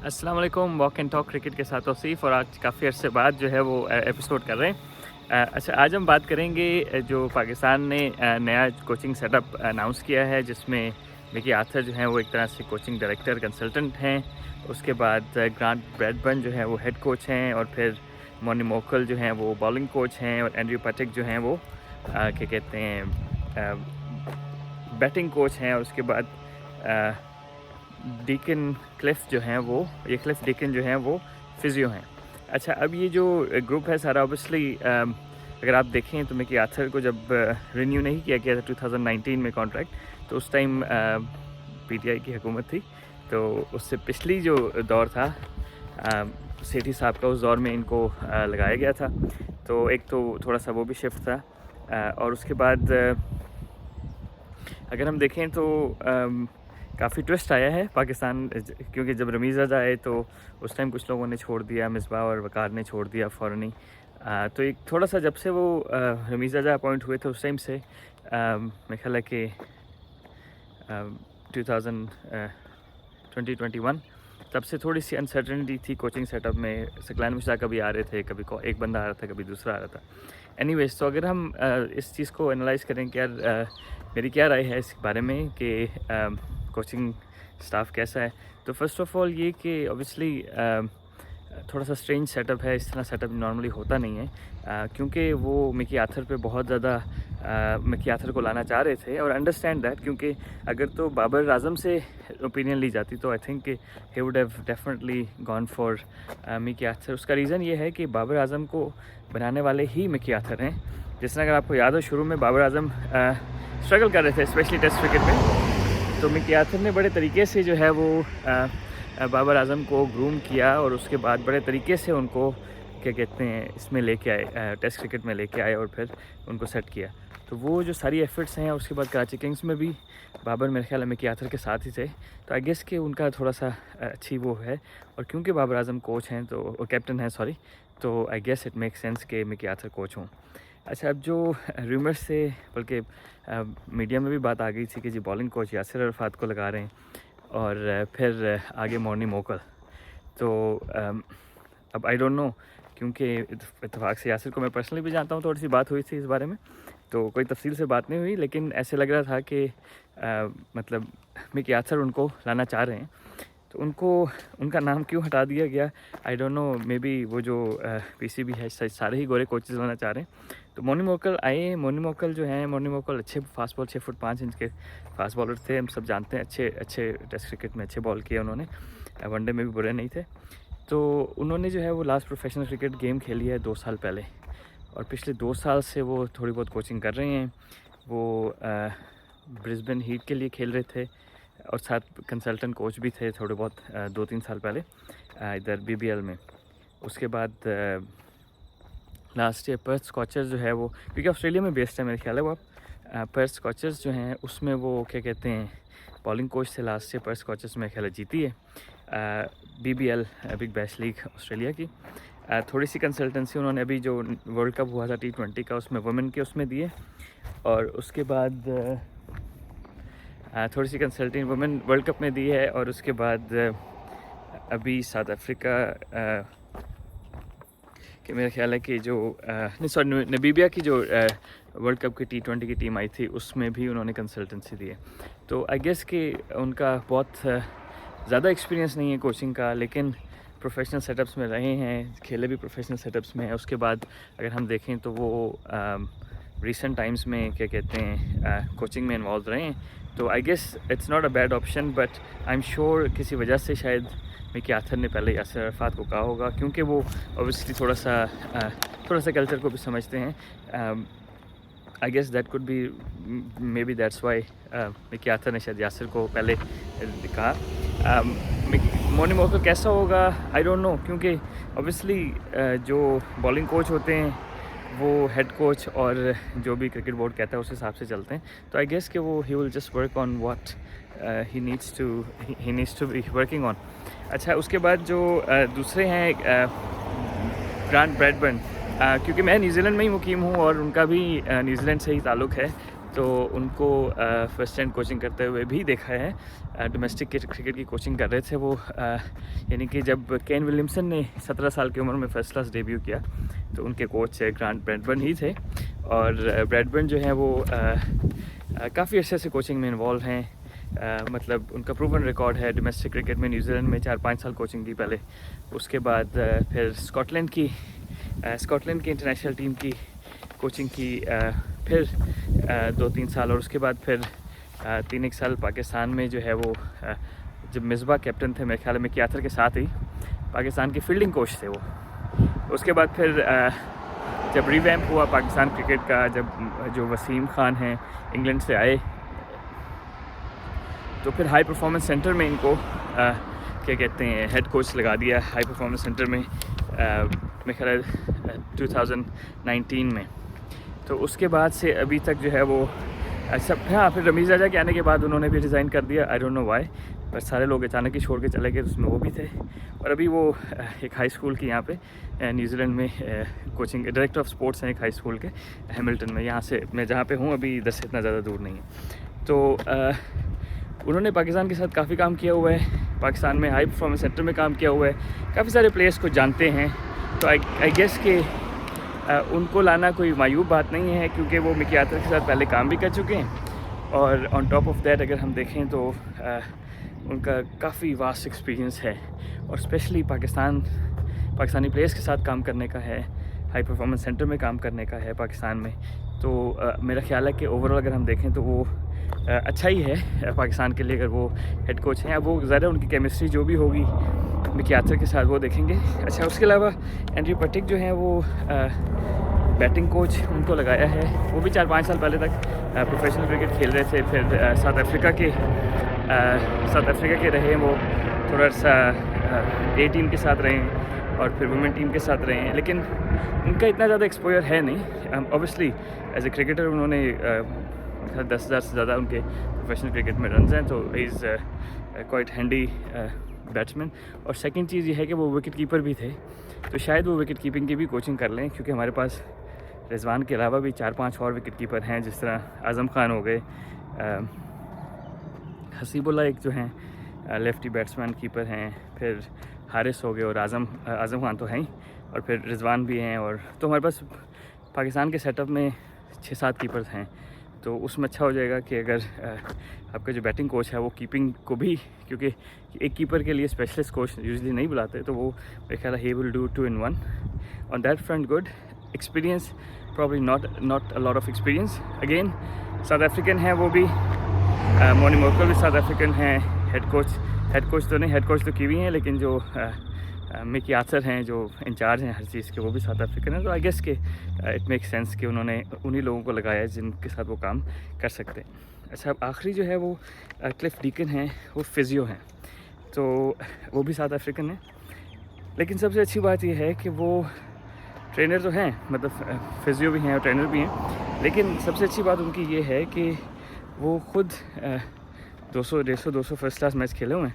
अस्सलाम वालेकुम। Walk and talk cricket के साथ तौसीफ़ और आज काफ़ी अरसे बाद जो है वो एपिसोड कर रहे हैं। अच्छा, आज हम बात करेंगे जो पाकिस्तान ने नया कोचिंग सेटअप अनाउंस किया है, जिसमें मिकी आर्थर जो हैं वो एक तरह से कोचिंग डायरेक्टर कंसल्टेंट हैं। उसके बाद ग्रांट ब्रैडबर्न जो है वो हेड कोच हैं, और फिर मोनी मोकल जो हैं वो बॉलिंग कोच हैं, और एंड्रयू पैटिक जो हैं वो क्या कहते हैं बैटिंग कोच हैं। और उसके बाद डीकन क्लिफ जो हैं वो क्लिफ डीकन जो हैं वो फिजियो हैं। अच्छा, अब ये जो ग्रुप है सारा, ऑब्वियसली अगर आप देखें तो मिकी आर्थर को जब रिन्यू नहीं किया गया था 2019 में कॉन्ट्रैक्ट, तो उस टाइम पीटीआई की हुकूमत थी। तो उससे पिछली जो दौर था सेठी साहब का, उस दौर में इनको लगाया गया था। तो एक तो थोड़ा सा वो भी शिफ्ट था, और उसके बाद अगर हम देखें तो काफ़ी ट्विस्ट आया है पाकिस्तान, क्योंकि जब रमीज़ रज़ा आए तो उस टाइम कुछ लोगों ने छोड़ दिया, मिसबाह और वकार ने छोड़ दिया फ़ौरन ही। तो एक थोड़ा सा जब से वो रमीज़ रज़ा अपॉइंट हुए थे उस टाइम से मेरे ख्याल है कि 2021 तब से थोड़ी सी अनसर्टनिटी थी कोचिंग सेटअप में। सकलान मुश्ताक कभी आ रहे थे, कभी एक बंदा आ रहा था, कभी दूसरा आ रहा था। एनीवेज, तो अगर हम इस चीज़ को एनालाइज़ करें कि यार मेरी क्या राय है इस बारे में कि कोचिंग स्टाफ कैसा है, तो फर्स्ट ऑफ ऑल ये कि ऑब्वियसली थोड़ा सा स्ट्रेंज सेटअप है। इस तरह सेटअप नॉर्मली होता नहीं है, क्योंकि वो मिकी आर्थर पे बहुत ज़्यादा मिकी आर्थर को लाना चाह रहे थे, और अंडरस्टैंड दैट, क्योंकि अगर तो बाबर आजम से ओपिनियन ली जाती तो I think he would have definitely gone for Mickey Arthur. उसका रीज़न ये है कि बाबर आजम को बनाने वाले ही मिकी आर्थर हैं। जिस तरह अगर आपको याद हो, शुरू में बाबर आजम स्ट्रगल कर रहे थे स्पेशली टेस्ट क्रिकेट में, तो मिकी आर्थर ने बड़े तरीके से जो है वो बाबर आजम को ग्रूम किया, और उसके बाद बड़े तरीके से उनको क्या कहते हैं इसमें लेके आए, टेस्ट क्रिकेट में लेके आए, और फिर उनको सेट किया। तो वो जो सारी एफर्ट्स हैं, उसके बाद कराची किंग्स में भी बाबर मेरे ख्याल में मिकी आर्थर के साथ ही थे। तो आई गेस कि उनका थोड़ा सा अच्छी वो है, और क्योंकि बाबर आजम कोच हैं तो कैप्टन हैं सॉरी, तो I guess it make sense कि मिकी आर्थर कोच हों। अच्छा, अब जो रूमर्स से, बल्कि मीडिया में भी बात आ गई थी कि जी बॉलिंग कोच यासिर अरफात को लगा रहे हैं, और फिर आगे मोनी मोकल। तो अब आई डोंट नो, क्योंकि इत्तेफाक से यासिर को मैं पर्सनली भी जानता हूँ, थोड़ी सी बात हुई थी इस बारे में, तो कोई तफसील से बात नहीं हुई, लेकिन ऐसे लग रहा था कि मतलब मिकी आर्थर उनको लाना चाह रहे हैं। तो उनको उनका नाम क्यों हटा दिया गया, I don't know. May be वो जो पीसीबी है सारे ही गोरे कोचेज़ लाना चाह रहे हैं। तो मोनी मोकल आए। मोनी मोकल जो हैं, मोनी मोकल अच्छे फास्ट बॉल 6 फुट 5 इंच के फास्ट बॉलर थे, हम सब जानते हैं। अच्छे टेस्ट क्रिकेट में अच्छे बॉल किए उन्होंने, वनडे में भी बुरे नहीं थे। तो उन्होंने जो है वो लास्ट प्रोफेशनल क्रिकेट गेम खेली है 2 साल पहले, और पिछले 2 साल से वो थोड़ी बहुत कोचिंग कर रहे हैं। वो ब्रिस्बेन हीट के लिए खेल रहे थे, और साथ कंसल्टेंट कोच भी थे थोड़े बहुत 2-3 साल पहले इधर बीबीएल में। उसके बाद लास्ट ईयर पर्थ स्कॉचर्स जो है वो, क्योंकि ऑस्ट्रेलिया में बेस्ड है मेरे ख्याल है वो, पर्थ स्कॉचर्स जो हैं उसमें वो क्या कहते हैं बॉलिंग कोच थे लास्ट ईयर। पर्थ स्कॉचर्स में ख्याल है जीती है BBL, big bash league Australia की। थोड़ी सी कंसल्टेंसी उन्होंने अभी जो वर्ल्ड कप हुआ था T20 का, उसमें वुमेन के उसमें दिए, और उसके बाद थोड़ी सी कंसल्टिंग वुमेन वर्ल्ड कप में दी है। और उसके बाद अभी साउथ अफ्रीका कि मेरा ख्याल है कि जो नहीं सॉरी नमीबिया की जो वर्ल्ड कप की T20 की टीम आई थी, उसमें भी उन्होंने कंसल्टेंसी दी है। तो आई गेस कि उनका बहुत ज़्यादा एक्सपीरियंस नहीं है कोचिंग का, लेकिन प्रोफेशनल सेटअप्स में रहे हैं, खेले भी प्रोफेशनल सेटअप्स में है। उसके बाद अगर हम देखें तो वो रिसेंट टाइम्स में क्या कहते हैं कोचिंग में इन्वॉल्व रहे हैं। तो I guess it's not a bad option, but I am sure किसी वजह से शायद मिकी आर्थर ने पहले यासिर अरफात को कहा होगा, क्योंकि वो ऑब्वियसली थोड़ा सा कल्चर को भी समझते हैं। I guess that could be, maybe that's why Mickey Arthur ने शायद यासिर को पहले कहा। मोनी मोकल कैसा होगा आई डोंट नो, क्योंकि ऑब्वियसली जो बॉलिंग कोच होते हैं वो हेड कोच और जो भी क्रिकेट बोर्ड कहता है उस हिसाब से चलते हैं। तो आई गेस कि वो he will just work on what he needs to be working on. अच्छा, उसके बाद जो दूसरे हैं ग्रांट ब्रैडबर्न, क्योंकि मैं न्यूजीलैंड में ही मुकीम हूँ और उनका भी न्यूजीलैंड से ही ताल्लुक़ है, तो उनको फर्स्ट हैंड कोचिंग करते हुए भी देखा है। डोमेस्टिक क्रिकेट की कोचिंग कर रहे थे वो, यानी कि जब केन विलियमसन ने 17 साल की उम्र में फर्स्ट क्लास डेब्यू किया तो उनके कोच ग्रांट ब्रैडबर्न ही थे। और ब्रैडबर्न जो है वो काफ़ी अर्से से कोचिंग में इन्वॉल्व हैं। मतलब उनका प्रूवन रिकॉर्ड है डोमेस्टिक क्रिकेट में। न्यूजीलैंड में 4-5 साल कोचिंग की पहले, उसके बाद फिर स्कॉटलैंड की इंटरनेशनल टीम की कोचिंग की, फिर 2-3 साल, और उसके बाद फिर 3-1 साल पाकिस्तान में जो है वो जब मिसबा कैप्टन थे मेरे ख्याल में कियाथर के साथ ही पाकिस्तान के फील्डिंग कोच थे वो। उसके बाद फिर जब रिवैम्प हुआ पाकिस्तान क्रिकेट का, जब जो वसीम खान हैं इंग्लैंड से आए, तो फिर हाई परफॉर्मेंस सेंटर में इनको क्या कहते हैं हेड कोच लगा दिया हाई परफॉर्मेंस सेंटर में मेरे ख्याल 2019 में। तो उसके बाद से अभी तक जो है वो सब, हाँ, फिर रमीज़ राजा के आने के बाद उन्होंने भी रिज़ाइन कर दिया। आई डोंट नो व्हाई, पर सारे लोग अचानक ही छोड़ के चले गए, उसमें वो भी थे। और अभी वो एक हाई स्कूल की यहाँ पे न्यूजीलैंड में कोचिंग डायरेक्टर ऑफ स्पोर्ट्स हैं एक हाई स्कूल के हैमिल्टन में। यहाँ से मैं जहाँ पे हूँ अभी 10 से इतना ज़्यादा दूर नहीं है। तो उन्होंने पाकिस्तान के साथ काफ़ी काम किया हुआ है, पाकिस्तान में हाई परफॉर्मेंस सेंटर में काम किया हुआ है, काफ़ी सारे प्लेयर्स को जानते हैं। तो आई गेस कि उनको लाना कोई मायूब बात नहीं है, क्योंकि वो मिकी आर्थर के साथ पहले काम भी कर चुके हैं। और ऑन टॉप ऑफ दैट अगर हम देखें तो उनका काफ़ी वास्ट एक्सपीरियंस है, और स्पेशली पाकिस्तानी प्लेयर्स के साथ काम करने का है, हाई परफॉर्मेंस सेंटर में काम करने का है पाकिस्तान में। तो मेरा ख्याल है कि ओवरऑल अगर हम देखें तो वो अच्छा ही है पाकिस्तान के लिए अगर वो हेड कोच हैं। अब वो ज़्यादा उनकी केमिस्ट्री जो भी होगी मिकी आर्थर के साथ वो देखेंगे। अच्छा, उसके अलावा एंड्रयू पटिक जो हैं वो बैटिंग कोच उनको लगाया है। वो भी 4-5 साल पहले तक प्रोफेशनल क्रिकेट खेल रहे थे, फिर साउथ अफ्रीका के रहे वो, थोड़ा सा ए टीम के साथ रहे और फिर वुमेन टीम के साथ रहे हैं, लेकिन उनका इतना ज़्यादा एक्सपोजर है नहीं। ऑब्वियसली एज ए क्रिकेटर उन्होंने 10,000 से ज़्यादा उनके प्रोफेशनल क्रिकेट में रन्स हैं, तो इज़ क्वाइट हैंडी बैट्समैन। और सेकंड चीज़ ये है कि वो विकेट कीपर भी थे, तो शायद वो विकेट कीपिंग की भी कोचिंग कर लें, क्योंकि हमारे पास रिजवान के अलावा भी 4-5 और विकेट कीपर हैं, जिस तरह आज़म खान हो गए, हसीबुल्ला एक जो हैं लेफ्टी बैट्समैन कीपर हैं, फिर हारिस हो गए, और आज़म खान तो हैं ही, और फिर रिजवान भी हैं। और तो हमारे पास पाकिस्तान के सेटअप में 6-7 कीपर्स हैं, तो उसमें अच्छा हो जाएगा कि अगर आपका जो बैटिंग कोच है वो कीपिंग को भी, क्योंकि एक कीपर के लिए स्पेशलिस्ट कोच यूजुअली नहीं बुलाते, तो वो मेरे ख्याल he will do 2 in 1 on that front. Good experience, probably not a lot of experience. Again south African है वो भी, मोनी मोर्कल भी साउथ अफ्रीकन हैं। हेड कोच तो कीवी हैं, लेकिन जो मिकी आर्थर हैं जो इंचार्ज हैं हर चीज़ के, वो भी साउथ अफ्रीकन है। तो आई गेस के इट मेक सेंस कि उन्होंने उन्हीं लोगों को लगाया है जिनके साथ वो काम कर सकते हैं। अच्छा, अब आखिरी जो है वो क्लिफ डीकन हैं, वो फिजियो हैं, तो वो भी साउथ अफ्रीकन है। लेकिन सबसे अच्छी बात यह है कि वो ट्रेनर तो हैं, मतलब फिजियो भी हैं और ट्रेनर भी हैं, लेकिन सबसे अच्छी बात उनकी ये है कि वो खुद 200 फर्स्ट क्लास मैच खेले हुए हैं,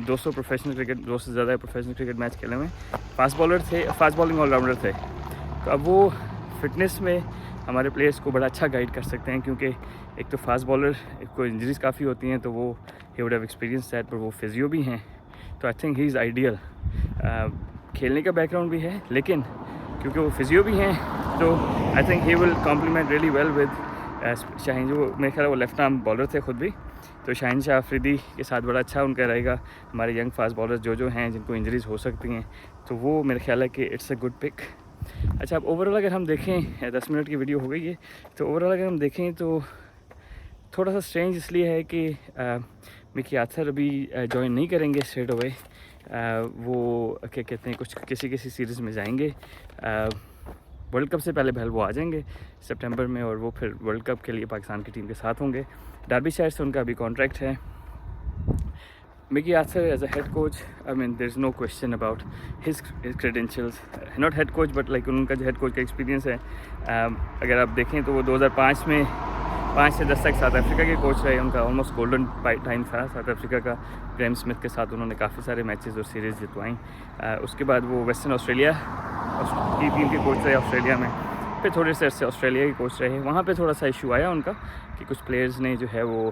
200 प्रोफेशनल क्रिकेट, 200 से ज़्यादा प्रोफेशनल क्रिकेट मैच खेले हुए हैं। फास्ट बॉलिंग ऑलराउंडर थे। तो अब वो फिटनेस में हमारे प्लेयर्स को बड़ा अच्छा गाइड कर सकते हैं, क्योंकि एक तो फास्ट बॉलर को इंजरीज काफ़ी होती हैं, तो वो he would have experience that, पर वो फिजियो भी हैं, तो I think he is ideal. खेलने का बैकग्राउंड भी है, लेकिन क्योंकि वो फिजियो भी हैं, तो I think he will complement really well with Shaheen, जो मेरे ख्याल वो लेफ्ट आर्म बॉलर थे खुद भी, तो शाहीन शाह अफरीदी के साथ बड़ा अच्छा उनका रहेगा। हमारे यंग फास्ट बॉलर्स जो हैं जिनको इंजरीज हो सकती हैं, तो वो मेरे ख्याल है कि इट्स अ गुड पिक। अच्छा, अब ओवरऑल अगर हम देखें, 10 मिनट की वीडियो हो गई है, तो ओवरऑल अगर हम देखें तो थोड़ा सा स्ट्रेंज इसलिए है कि मिकी आर्थर अभी ज्वाइन नहीं करेंगे स्ट्रेट अवे। वो क्या कहते हैं, कुछ किसी सीरीज़ में जाएंगे, वर्ल्ड कप से पहले वो आ जाएंगे सितंबर में, और वो फिर वर्ल्ड कप के लिए पाकिस्तान की टीम के साथ होंगे। डार्बीशायर से उनका अभी कॉन्ट्रैक्ट है। Mickey Arthur as a head coach, I mean there is no question about his credentials, not head coach but like उनका जो हेड कोच का एक्सपीरियंस है, अगर आप देखें तो वो 2005 में 5 से 10 तक साउथ अफ्रीका के कोच रहे। उनका ऑलमोस्ट गोल्डन टाइम था साउथ अफ्रीका का। ग्रेम स्मिथ के साथ उन्होंने काफ़ी सारे मैचेस और सीरीज़ जितवाई। उसके बाद वो वेस्टर्न ऑस्ट्रेलिया की टीम के कोच रहे ऑस्ट्रेलिया में, पे थोड़े से अर्से ऑस्ट्रेलिया के कोच रहे, वहाँ पे थोड़ा सा इशू आया उनका कि कुछ प्लेयर्स ने जो है वो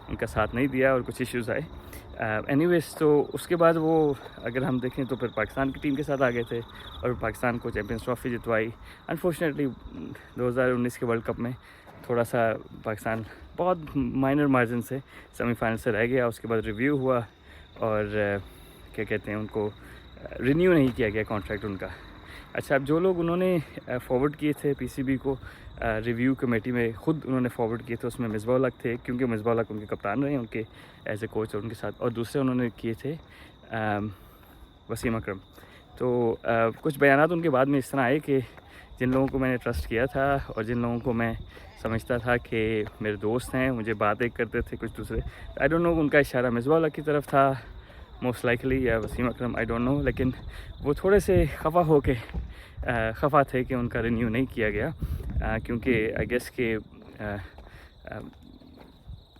उनका साथ नहीं दिया और कुछ इश्यूज़ आए। एनीवेज तो उसके बाद वो अगर हम देखें तो फिर पाकिस्तान की टीम के साथ आ गए थे और पाकिस्तान को चैम्पियंस ट्रॉफी जितवाई। अनफॉर्चुनेटली 2019 के वर्ल्ड कप में थोड़ा सा पाकिस्तान बहुत माइनर मार्जिन से सेमीफाइनल से रह गया। उसके बाद रिव्यू हुआ और क्या कहते हैं, उनको रिन्यू नहीं किया गया कॉन्ट्रैक्ट उनका। अच्छा, अब जो लोग उन्होंने फॉरवर्ड किए थे पीसीबी को रिव्यू कमेटी में, ख़ुद उन्होंने फॉरवर्ड किए थे, उसमें मिसबाह उल हक थे क्योंकि मिसबाह उल हक उनके कप्तान रहे उनके एज ए कोच और उनके साथ, और दूसरे उन्होंने किए थे वसीम अकरम। तो कुछ बयानात उनके बाद में इस तरह आए कि जिन लोगों को मैंने ट्रस्ट किया था और जिन लोगों को मैं समझता था कि मेरे दोस्त हैं, मुझे बातें करते थे कुछ दूसरे, आई डोंट नो उनका इशारा मिसबाह उल हक की तरफ था मोस्ट लाइकली, या वसीम अकरम, आई डोंट नो, लेकिन वो थोड़े से खफा थे कि उनका रिन्यू नहीं किया गया क्योंकि आई गेस कि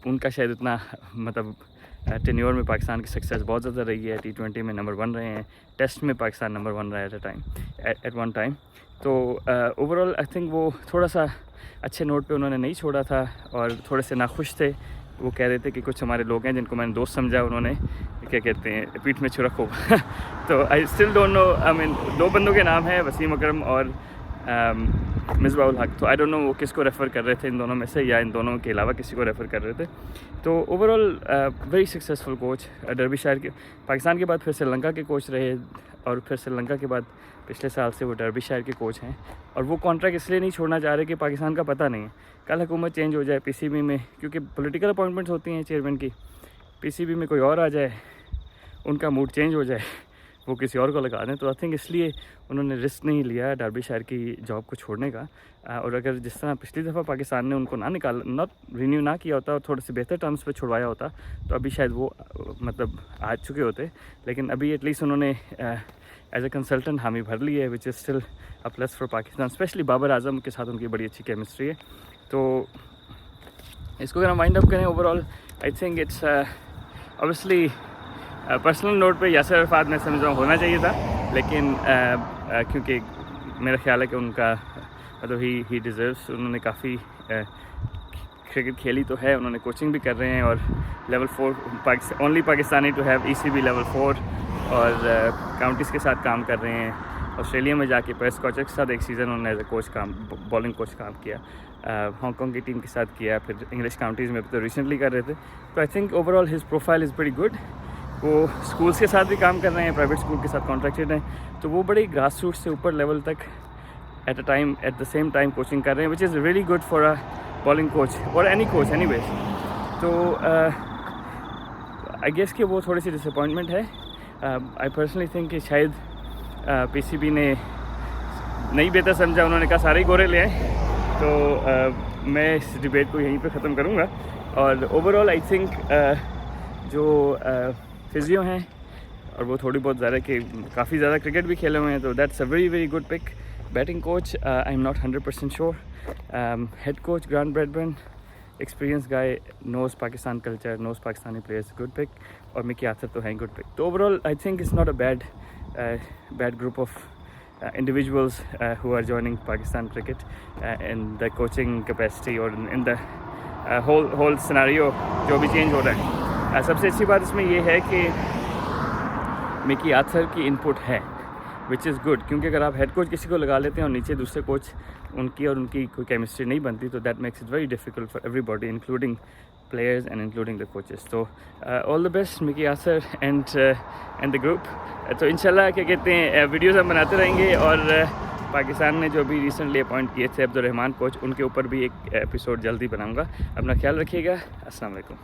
उनका शायद इतना मतलब टेन्योर में पाकिस्तान की सक्सेस बहुत ज़्यादा रही है। T20 में नंबर 1 रहे हैं, टेस्ट में पाकिस्तान नंबर 1 रहा है एट वन टाइम। तो ओवरऑल आई थिंक वो थोड़ा सा अच्छे नोट पे उन्होंने नहीं छोड़ा था और थोड़े से नाखुश थे। वो कह रहे थे कि कुछ हमारे लोग हैं जिनको मैंने दोस्त समझा, उन्होंने क्या कहते हैं पीठ में छुरा खोपा तो I still don't know, I mean 2 बंदों के नाम है, वसीम अकरम और मिसबाह उल हक। तो आई डोंट नो वो किसको रेफ़र कर रहे थे इन दोनों में से, या इन दोनों के अलावा किसी को रेफ़र कर रहे थे। तो overall very successful coach. Derbyshire के पाकिस्तान के बाद फिर श्रीलंका के कोच रहे और फिर श्रीलंका के बाद पिछले साल से वो डर्बीशायर के कोच हैं। और वो कॉन्ट्रैक्ट इसलिए नहीं छोड़ना चाह रहे कि पाकिस्तान का पता नहीं है कल हुकूमत चेंज हो जाए पीसीबी में, क्योंकि पॉलिटिकल अपॉइंटमेंट्स होती हैं चेयरमैन की, पीसीबी में कोई और आ जाए, उनका मूड चेंज हो जाए, वो किसी और को लगा दें। तो आई थिंक इसलिए उन्होंने रिस्क नहीं लिया डर्बीशायर की जॉब को छोड़ने का। और अगर जिस तरह पिछली दफ़ा पाकिस्तान ने उनको नॉट रिन्यू ना किया होता और थोड़े से बेहतर टर्म्स पे छुड़वाया होता तो अभी शायद वो मतलब आ चुके होते। लेकिन अभी एटलीस्ट उन्होंने एज ए कंसल्टेंट हामी भर ली है, which is still a plus for Pakistan. Specially Babar Azam के साथ उनकी बड़ी अच्छी केमिस्ट्री है। तो इसको अगर हम वाइंड अप करें overall, I think it's obviously personal note पे यासिर अरफात मैं समझ रहा हूँ होना चाहिए था, लेकिन क्योंकि मेरा ख्याल है कि उनका मतलब ही डिज़र्व्स, उन्होंने काफ़ी क्रिकेट खेली तो है, उन्होंने कोचिंग भी कर रहे हैं और level 4 only Pakistani to have ECB level 4 और काउंटीज़ के साथ काम कर रहे हैं। ऑस्ट्रेलिया में जाके पेस कोच के साथ एक सीज़न उन्होंने as a coach bowling coach काम किया, हांगकॉन्ग की टीम के साथ किया, फिर इंग्लिश काउंटीज़ में तो रिसेंटली कर रहे थे। तो I think overall his profile is very good. वो स्कूल्स के साथ भी काम कर रहे हैं, प्राइवेट स्कूल के साथ कॉन्ट्रैक्टेड हैं, तो वो बड़ी ग्रास रूट से ऊपर लेवल तक at the same time coaching कर रहे हैं, which is really good for a bowling coach और एनी कोच एनीवेज। तो आई गेस कि वो थोड़ी सी डिसअपॉइंटमेंट है। आई पर्सनली थिंक कि शायद पीसीबी ने नहीं बेहतर समझा, उन्होंने कहा सारे ही गोरे ले आए। तो मैं इस डिबेट को यहीं पे ख़त्म करूँगा। और ओवरऑल आई थिंक जो फिजियो हैं और वो थोड़ी बहुत ज़्यादा कि काफ़ी ज़्यादा क्रिकेट भी खेले हुए हैं, तो that's a very good pick. Batting coach I am not 100% sure. Head coach Grant Bradburn, experience guy, knows Pakistan culture, knows Pakistani players, good pick. और मिकी आर्थर तो हैं गुड पिक। तो overall I think it's not a bad group of individuals who are joining Pakistan cricket in the coaching capacity or in the whole scenario जो भी change हो रहा है। सबसे अच्छी बात इसमें ये है कि मिकी आर्थर की इनपुट है, विच इज़ गुड, क्योंकि अगर आप हेड कोच किसी को लगा लेते हैं और नीचे दूसरे कोच उनकी कोई केमिस्ट्री नहीं बनती, तो that makes it very difficult for everybody including players and including the coaches. So all the best Mickey Arthur and the group. तो इंशाल्लाह क्या कहते हैं वीडियोज़ हम बनाते रहेंगे और पाकिस्तान ने जो भी रिसेंटली अपॉइंट किए थे अब्दुल रहमान कोच, उनके ऊपर भी एक एपिसोड जल्दी बनाऊंगा। अपना ख्याल रखिएगा। अस्सलाम वालेकुम।